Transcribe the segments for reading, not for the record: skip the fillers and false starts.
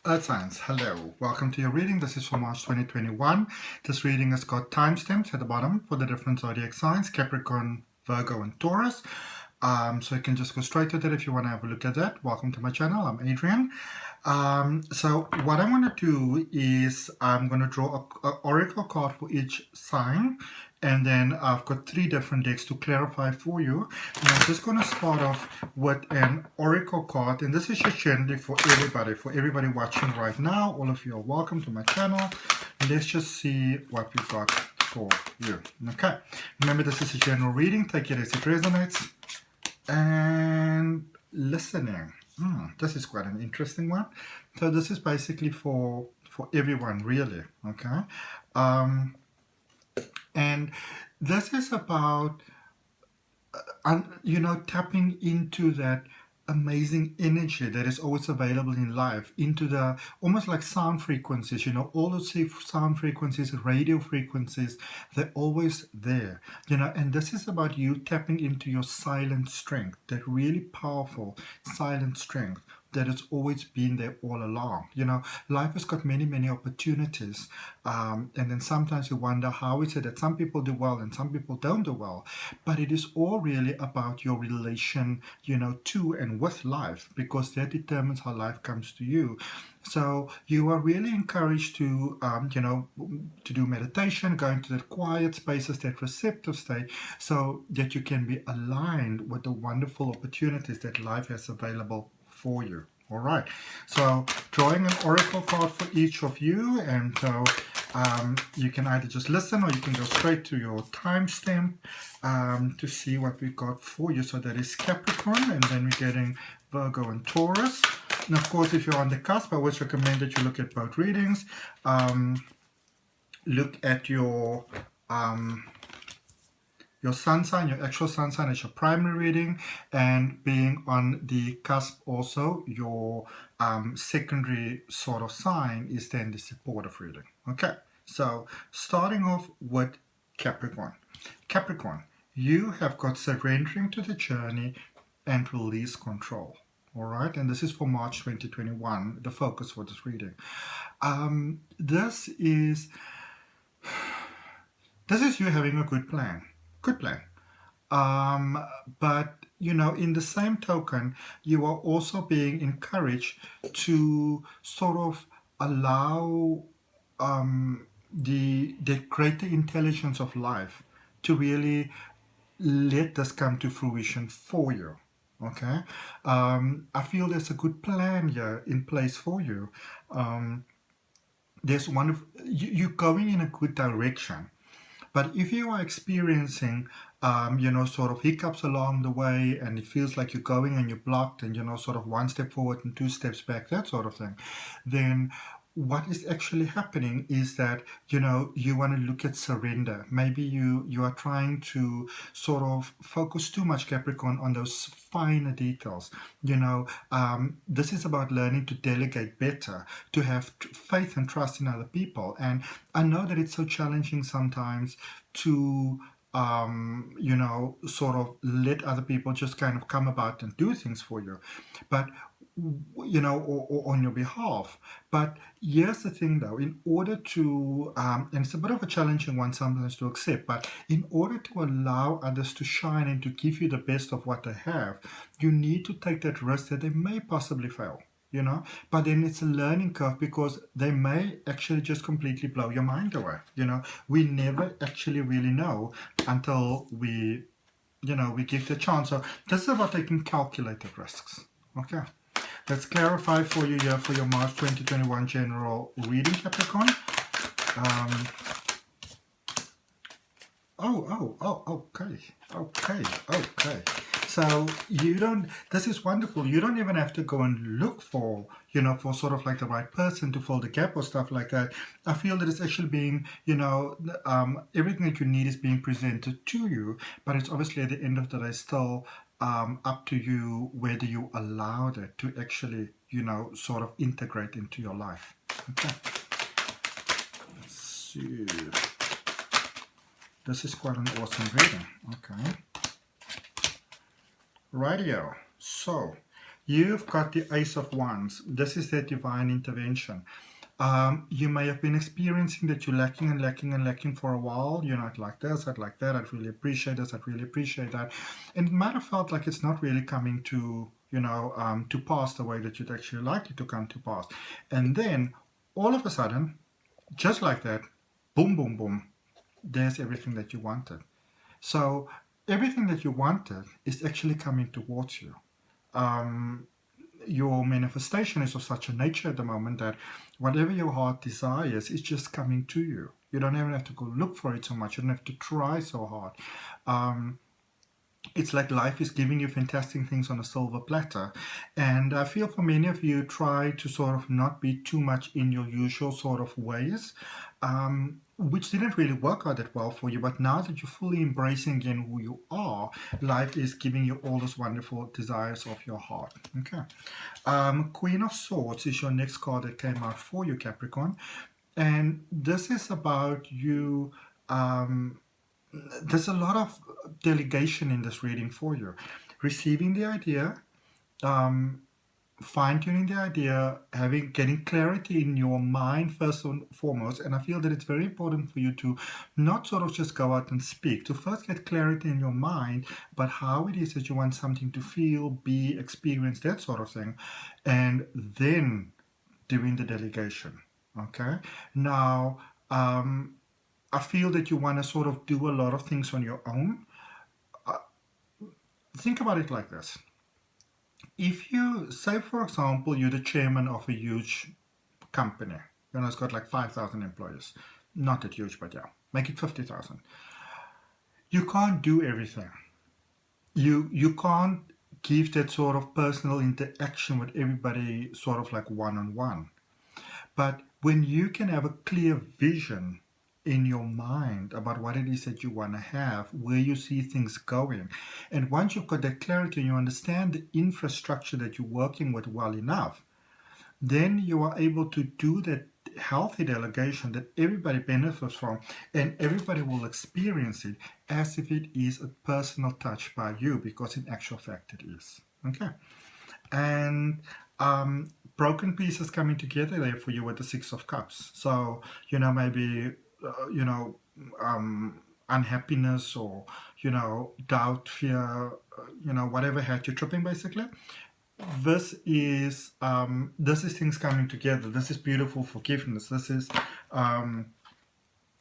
Earth signs, hello. Welcome to your reading. This is for March 2021. This reading has got timestamps at the bottom for the different zodiac signs, Capricorn, Virgo, and Taurus. So you can just go straight to that if you want to have a look at that. Welcome to my channel. I'm Adrian. So what I want to do is I'm going to draw an oracle card for each sign. And then I've got 3 different decks to clarify for you. And I'm just going to start off with an oracle card. And this is just generally for everybody watching right now. All of you are welcome to my channel. Let's just see what we've got for you. Okay. Remember, this is a general reading. Take it as it resonates. And listening. This is quite an interesting one. So this is basically for everyone, really. Okay. And this is about, tapping into that amazing energy that is always available in life, into the almost like sound frequencies, all those sound frequencies, radio frequencies, they're always there, and this is about you tapping into your silent strength, that really powerful silent strength that has always been there all along. Life has got many opportunities, and then sometimes you wonder, how is it that some people do well and some people don't do well? But it is all really about your relation, to and with life, because that determines how life comes to you. So you are really encouraged to, to do meditation, go into that quiet spaces, that receptive state, so that you can be aligned with the wonderful opportunities that life has available for you. All right, so drawing an oracle card for each of you, and so you can either just listen or you can go straight to your timestamp to see what we got for you. So that is Capricorn, and then we're getting Virgo and Taurus. And of course, if you're on the cusp, I always recommend that you look at both readings. Look at your sun sign, your actual sun sign is your primary reading, and being on the cusp also, your secondary sort of sign is then the supportive reading. Okay, so starting off with Capricorn. Capricorn, you have got surrendering to the journey and release control. All right, and this is for March 2021, the focus for this reading. This is you having a good plan. But in the same token, you are also being encouraged to sort of allow the greater intelligence of life to really let this come to fruition for you. Okay, I feel there's a good plan here in place for you. There's you're going in a good direction. But if you are experiencing, sort of hiccups along the way, and it feels like you're going and you're blocked and, sort of 1 step forward and 2 steps back, that sort of thing, then what is actually happening is that, you want to look at surrender. Maybe you are trying to sort of focus too much, Capricorn, on those finer details. This is about learning to delegate better, to have faith and trust in other people. And I know that it's so challenging sometimes to sort of let other people just kind of come about and do things for you, but or on your behalf. But here's the thing, though, in order to and it's a bit of a challenging one sometimes to accept, but in order to allow others to shine and to give you the best of what they have, you need to take that risk that they may possibly fail. But then it's a learning curve, because they may actually just completely blow your mind away. We never actually really know until we give the chance. So this is about taking calculated risks. Okay, let's clarify for you here for your March 2021 general reading, Capricorn. Okay. So this is wonderful. You don't even have to go and look for, for sort of like the right person to fill the gap or stuff like that. I feel that it's actually being, everything that you need is being presented to you, but it's obviously at the end of the day still up to you whether you allow it to actually, sort of integrate into your life. Okay. Let's see. This is quite an awesome reading. Okay. Radio. So you've got the Ace of Wands. This is their divine intervention. You may have been experiencing that you're lacking and lacking and lacking for a while. You're not like this, I'd like that, I'd really appreciate this, I'd really appreciate that. And it might have felt like it's not really coming to, to pass the way that you'd actually like it to come to pass. And then, all of a sudden, just like that, boom, boom, boom, there's everything that you wanted. So, everything that you wanted is actually coming towards you. Your manifestation is of such a nature at the moment that whatever your heart desires is just coming to you. You don't even have to go look for it so much. You don't have to try so hard. It's like life is giving you fantastic things on a silver platter. And I feel for many of you, try to sort of not be too much in your usual sort of ways, which didn't really work out that well for you. But now that you're fully embracing again who you are, life is giving you all those wonderful desires of your heart. Okay. Queen of Swords is your next card that came out for you, Capricorn. And this is about you. There's a lot of delegation in this reading for you. Receiving the idea, fine-tuning the idea, getting clarity in your mind first and foremost. And I feel that it's very important for you to not sort of just go out and speak, to first get clarity in your mind about how it is that you want something to feel, be, experience, that sort of thing, and then doing the delegation. Okay? Now, I feel that you want to sort of do a lot of things on your own. Think about it like this. If you, say for example, you're the chairman of a huge company, it's got like 5,000 employees. Not that huge, but yeah, make it 50,000. You can't do everything. You can't give that sort of personal interaction with everybody sort of like one-on-one. But when you can have a clear vision in your mind about what it is that you want to have, where you see things going, and once you've got that clarity and you understand the infrastructure that you're working with well enough, then you are able to do that healthy delegation that everybody benefits from, and everybody will experience it as if it is a personal touch by you, because in actual fact it is. Okay. And broken pieces coming together there for you with the Six of Cups. So, maybe unhappiness or, doubt, fear, whatever had you tripping basically. This is things coming together. This is beautiful forgiveness. This is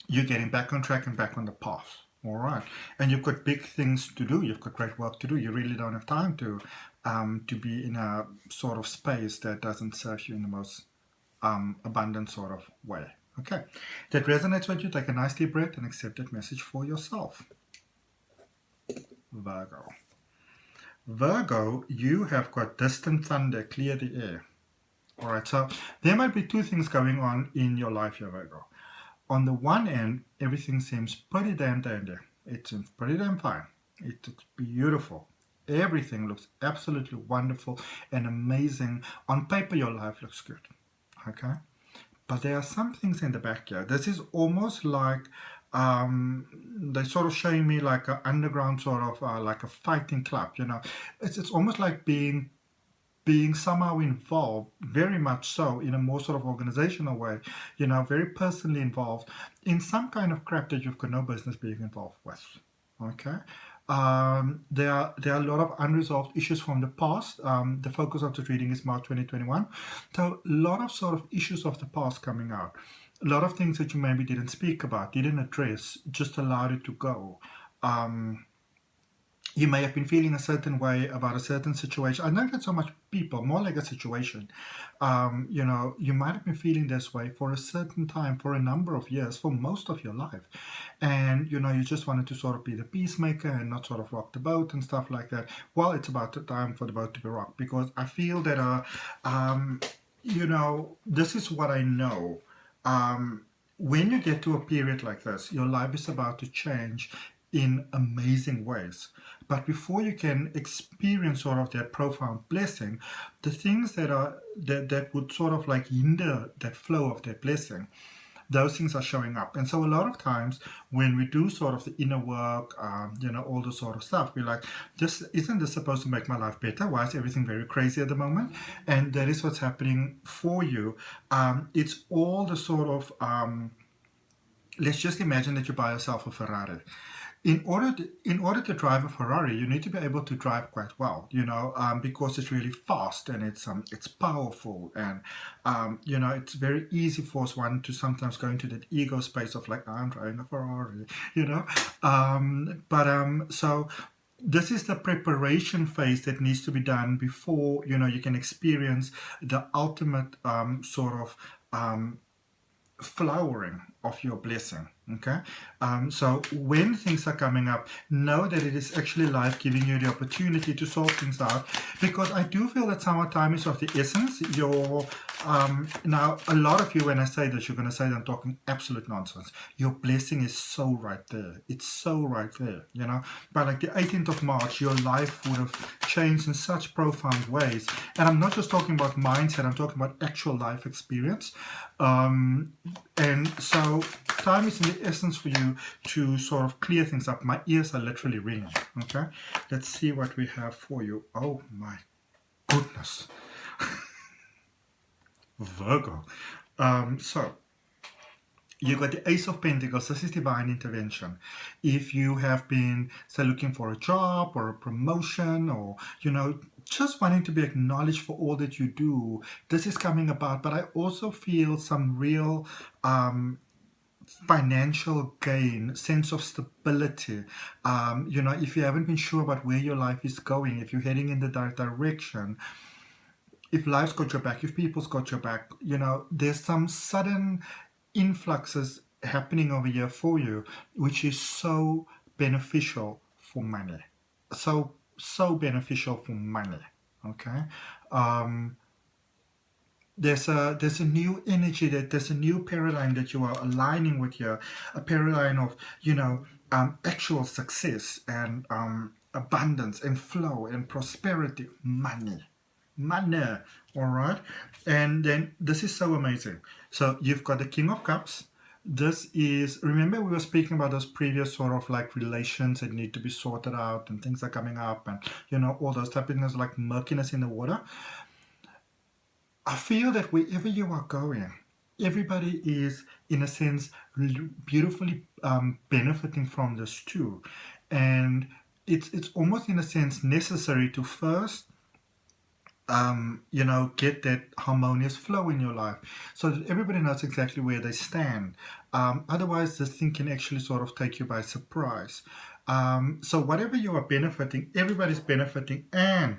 you getting back on track and back on the path. All right. And you've got big things to do. You've got great work to do. You really don't have time to be in a sort of space that doesn't serve you in the most abundant sort of way. Okay, that resonates with you. Take a nice deep breath and accept that message for yourself. Virgo. Virgo, you have got distant thunder, clear the air. All right, so there might be two things going on in your life here, Virgo. On the one end, everything seems pretty damn dandy. It seems pretty damn fine. It looks beautiful. Everything looks absolutely wonderful and amazing. On paper, your life looks good. Okay? But there are some things in the back here. This is almost like they're sort of showing me like an underground sort of like a fighting club. It's almost like being somehow involved, very much so, in a more sort of organizational way. Very personally involved in some kind of crap that you've got no business being involved with. Okay. There are a lot of unresolved issues from the past. The focus of the reading is March 2021. So a lot of sort of issues of the past coming out. A lot of things that you maybe didn't speak about, didn't address, just allowed it to go. You may have been feeling a certain way about a certain situation. I don't get so much people, more like a situation. You might have been feeling this way for a certain time, for a number of years, for most of your life. And, you just wanted to sort of be the peacemaker and not sort of rock the boat and stuff like that. Well, it's about the time for the boat to be rocked, because I feel that, this is what I know. When you get to a period like this, your life is about to change in amazing ways. But before you can experience sort of that profound blessing, the things that would sort of like hinder that flow of that blessing those things are showing up. And so a lot of times when we do sort of the inner work, all the sort of stuff, we're like, isn't this supposed to make my life better? Why is everything very crazy at the moment? And that is what's happening for you. It's all the sort of, let's just imagine that you buy yourself a Ferrari. In order to drive a Ferrari, you need to be able to drive quite well, because it's really fast and it's powerful, and it's very easy for one to sometimes go into that ego space of like, I'm driving a Ferrari, so this is the preparation phase that needs to be done before you can experience the ultimate sort of flowering of your blessing. Okay, so when things are coming up, know that it is actually life giving you the opportunity to sort things out, because I do feel that summertime is of the essence. Now a lot of you, when I say this, you're going to say that I'm talking absolute nonsense. Your blessing is so right there. It's so right there. By like the 18th of March, your life would have changed in such profound ways. And I'm not just talking about mindset, I'm talking about actual life experience. And so time is in the essence for you to sort of clear things up. My ears are literally ringing. Okay, let's see what we have for you. Oh my goodness. Virgo. So you got the Ace of Pentacles. This is divine intervention. If you have been, say, looking for a job or a promotion, or just wanting to be acknowledged for all that you do, this is coming about. But I also feel some real financial gain, sense of stability. If you haven't been sure about where your life is going, if you're heading in the right direction, if life's got your back, if people's got your back, there's some sudden influxes happening over here for you, which is so beneficial for money. So beneficial for money. Okay. There's a new energy, there's a new paradigm that you are aligning with here, a paradigm of actual success and abundance and flow and prosperity, money, all right? And then this is so amazing. So you've got the King of Cups. This is, remember we were speaking about those previous sort of like relations that need to be sorted out and things are coming up, and all those type of things, like murkiness in the water. I feel that wherever you are going, everybody is, in a sense, beautifully benefiting from this too. And it's almost, in a sense, necessary to first get that harmonious flow in your life so that everybody knows exactly where they stand. Otherwise, this thing can actually sort of take you by surprise. So whatever you are benefiting, everybody's benefiting. And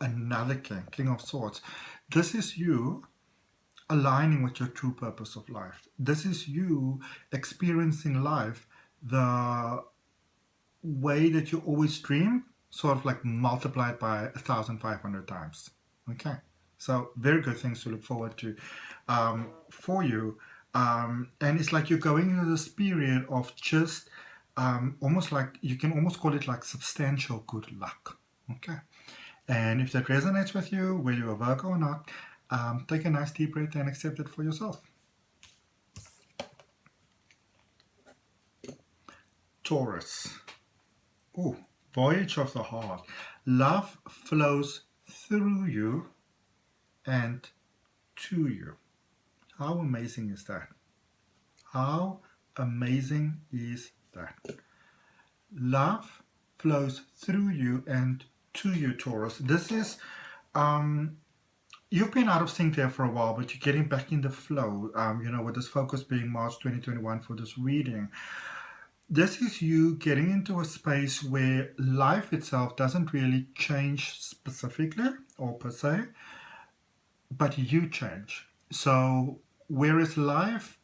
another King of Swords. This is you aligning with your true purpose of life. This is you experiencing life the way that you always dreamed, sort of like multiplied by 1,500 times. Okay, so very good things to look forward to for you. And it's like you're going into this period of just almost like, you can almost call it like substantial good luck. Okay. And if that resonates with you, whether you're a Virgo or not, take a nice deep breath and accept it for yourself. Taurus. Ooh, Voyage of the Heart. Love flows through you and to you. How amazing is that? How amazing is that? Love flows through you and to you, Taurus. This is, you've been out of sync there for a while, but you're getting back in the flow, with this focus being March 2021 for this reading. This is you getting into a space where life itself doesn't really change specifically or per se, but you change. So whereas life,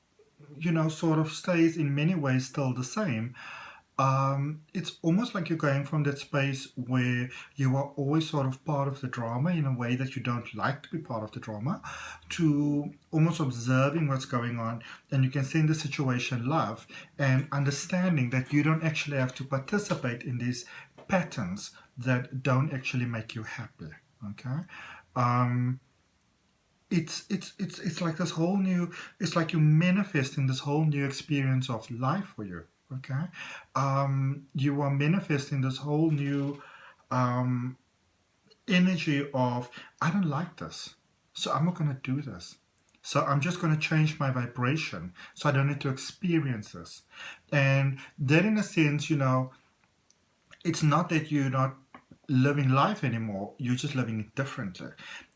sort of stays in many ways still the same, it's almost like you're going from that space where you are always sort of part of the drama in a way that you don't like to be part of the drama, to almost observing what's going on, and you can see in the situation love and understanding that you don't actually have to participate in these patterns that don't actually make you happy. Okay. it's like this whole new, it's like you're manifesting this whole new experience of life for you. Okay. You are manifesting this whole new energy of, I don't like this, so I'm not going to do this. So I'm just going to change my vibration so I don't need to experience this. And then in a sense, it's not that you're not living life anymore, you're just living it differently.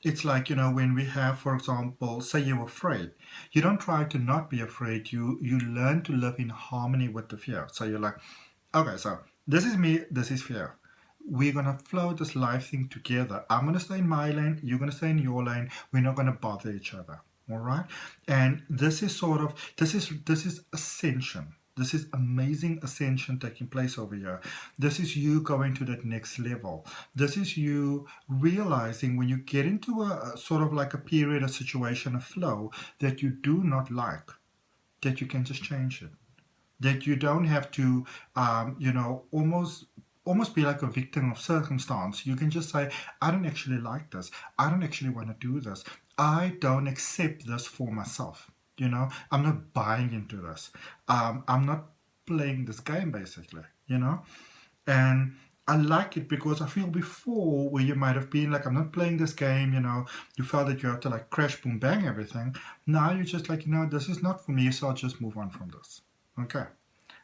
It's like, when we have, for example, say you're afraid, you don't try to not be afraid, you learn to live in harmony with the fear. So you're like, okay, so this is me, this is fear. We're going to flow this life thing together. I'm going to stay in my lane, you're going to stay in your lane. We're not going to bother each other. All right. And this is this is ascension. This is amazing ascension taking place over here. This is you going to that next level. This is you realizing when you get into a sort of like a period, a situation, a flow that you do not like, that you can just change it. That you don't have to, almost be like a victim of circumstance. You can just say, I don't actually like this. I don't actually want to do this. I don't accept this for myself. I'm not buying into this. I'm not playing this game, basically, And I like it because I feel before where you might have been like, I'm not playing this game, you felt that you have to like crash, boom, bang, everything. Now you're just like, this is not for me, so I'll just move on from this. Okay.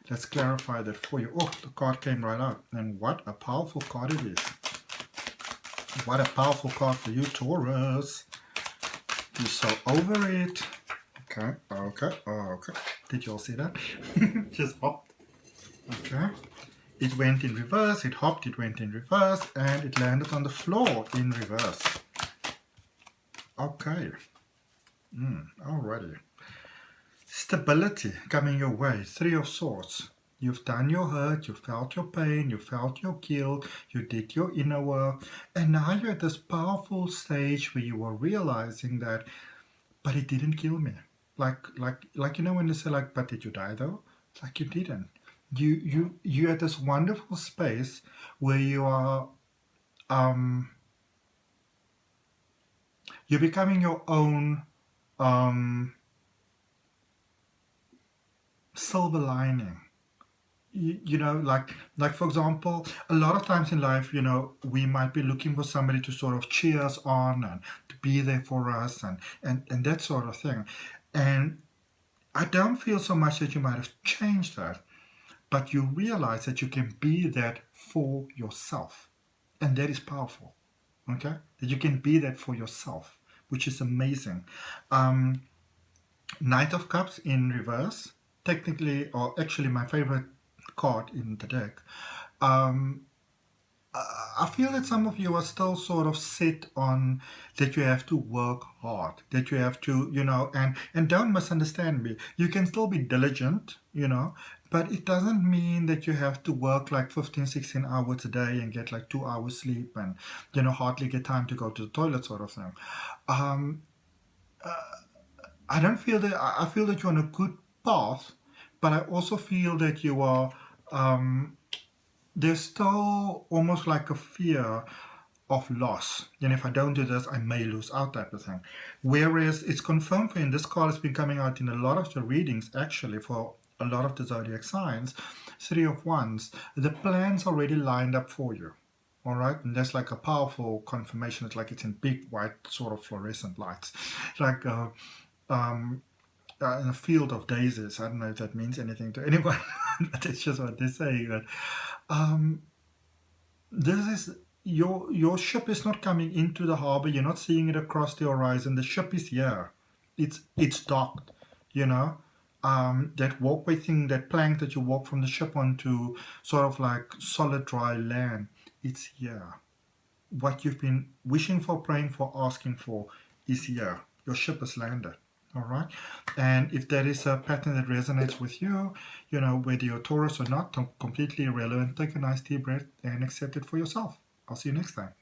Let's clarify that for you. Oh, the card came right out. And what a powerful card it is. What a powerful card for you, Taurus. You're so over it. Okay. Did you all see that? Just hopped. Okay. It went in reverse. It hopped. It went in reverse. And it landed on the floor in reverse. Okay. Alrighty. Stability coming your way. 3 of Swords. You've done your hurt, you felt your pain, you felt your guilt, you did your inner work, and now you're at this powerful stage where you are realizing that, but it didn't kill me. Like when they say like, but did you die though? Like you didn't. You're at this wonderful space where you are you're becoming your own silver lining. Like for example, a lot of times in life, we might be looking for somebody to sort of cheer us on and to be there for us and that sort of thing. And I don't feel so much that you might have changed that, but you realize that you can be that for yourself. And that is powerful. Okay? That you can be that for yourself, which is amazing. Knight of Cups in reverse. Technically, or actually my favorite card in the deck. I feel that some of you are still sort of set on that you have to work hard, that you have to, and don't misunderstand me. You can still be diligent, but it doesn't mean that you have to work like 15, 16 hours a day and get like 2 hours sleep and, hardly get time to go to the toilet sort of thing. I don't feel that, I feel that you're on a good path, but I also feel that you are, there's still almost like a fear of loss. If I don't do this, I may lose out type of thing. Whereas it's confirmed for you, and this card has been coming out in a lot of the readings actually for a lot of the zodiac signs, 3 of Wands, the plan's already lined up for you. All right, and that's like a powerful confirmation. It's like it's in big white sort of fluorescent lights, like in a field of daisies. I don't know if that means anything to anyone, but that's just what they say. But this is your ship is not coming into the harbor. You're not seeing it across the horizon. The ship is here. It's docked. That walkway thing, that plank that you walk from the ship onto sort of like solid dry land. It's here. What you've been wishing for, praying for, asking for is here. Your ship has landed. All right. And if there is a pattern that resonates with you, whether you're Taurus or not, completely irrelevant, take a nice deep breath and accept it for yourself. I'll see you next time.